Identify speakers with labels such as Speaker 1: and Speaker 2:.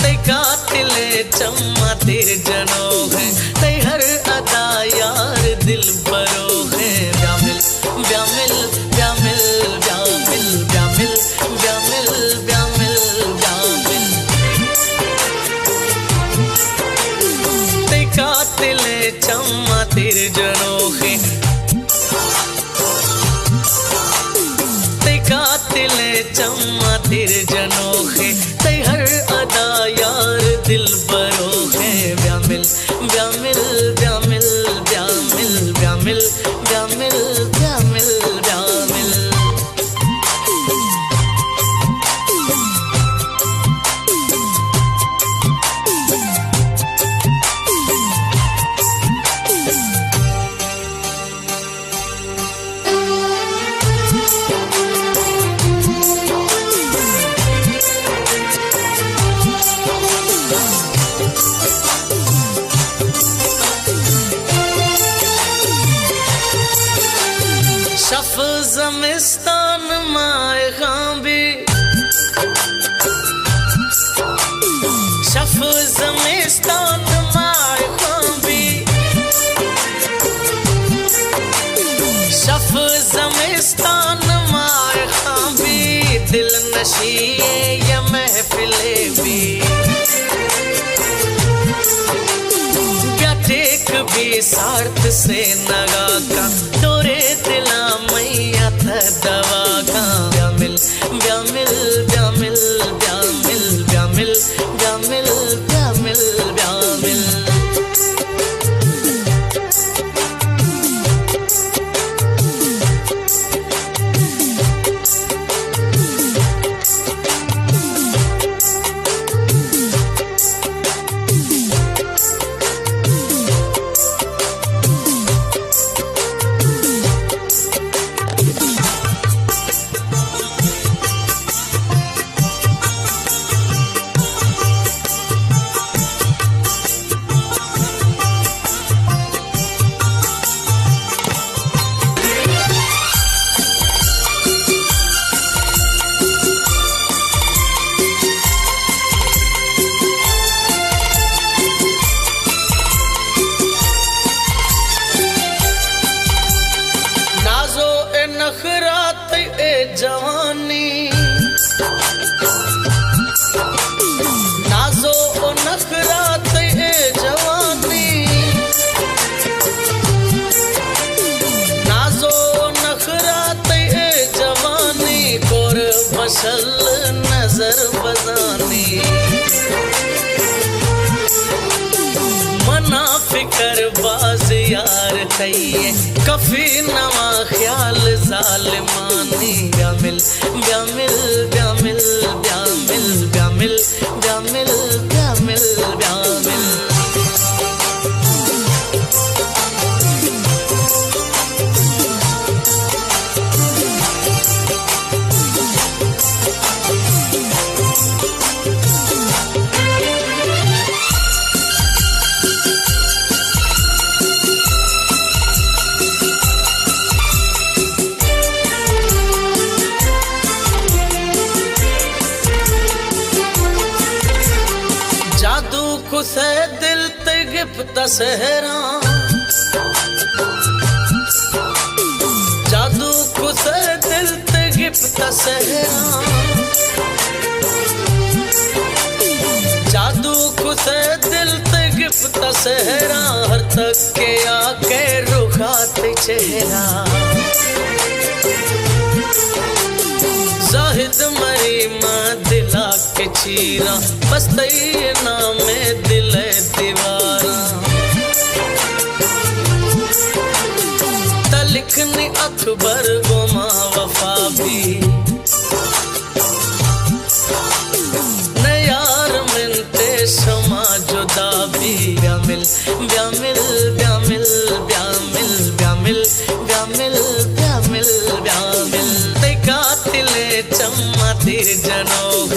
Speaker 1: ते कातिले चम्मा तिर जनोग ते हर अदा यार दिल बरोग ब्यामिल ब्यामिल ब्यामिल ब्यामिल ब्यामिल ब्यामिल ब्यामिल ब्यामिल ते कातिले चम्मा तिर जनोग ते कातिले चम्मा तिर जनोग ते हर अदा यार दिल बरोग ब्यामिल ब्यामिल ब्यामिल ब्यामिल ब्यामिल ब्यामिल ब्यामिल ब्यामिल शफ ज़मिस्तान माए ख़ांबी शफ ज़मिस्तान माए ख़ांबी शफ ज़मिस्तान माए ख़ांबी दिल नशी ये महफिले भी टेक भी सार्थ से नगा का तोरे दिला मैया था दवा का ब्यामिल ब्यामिल ब्यामिल ब्यामिल ब्यामिल ब्यामिल ब्यामिल ब्यामिल नखरात ए जवानी नाजो ओ नखरात ए जवानी नाजो नखरात ए जवानी कोर बशल नजर बजानी मना फिकर बाज यार कहिए कफी नवा ख्याल जालिमानी ब्यामिल ब्यामिल ब्यामिल ब्यामिल ब्यामिल ब्यामिल ब्यामिल ब्यामिल जादू कुसे दिल ते गिफ्ता सहरा जादू कुसे दिल ते गिफ्ता सहरा जादू कुसे दिल ते गिफ्ता सहरा हर तक के आके रुखाते चेहरा जाहिद मरी माँ दिला के चीरा बस तई नाम दिल दीवारा तलिखनी अकबर गुमा वफा भी न यार मिलते शमा जुदा भी ब्यामिल ब्यामिल ब्यामिल ब्यामिल ब्यामिल ब्यामिल ब्यामिल ब्यामिल ते कातिले चम्मा तिर जनोग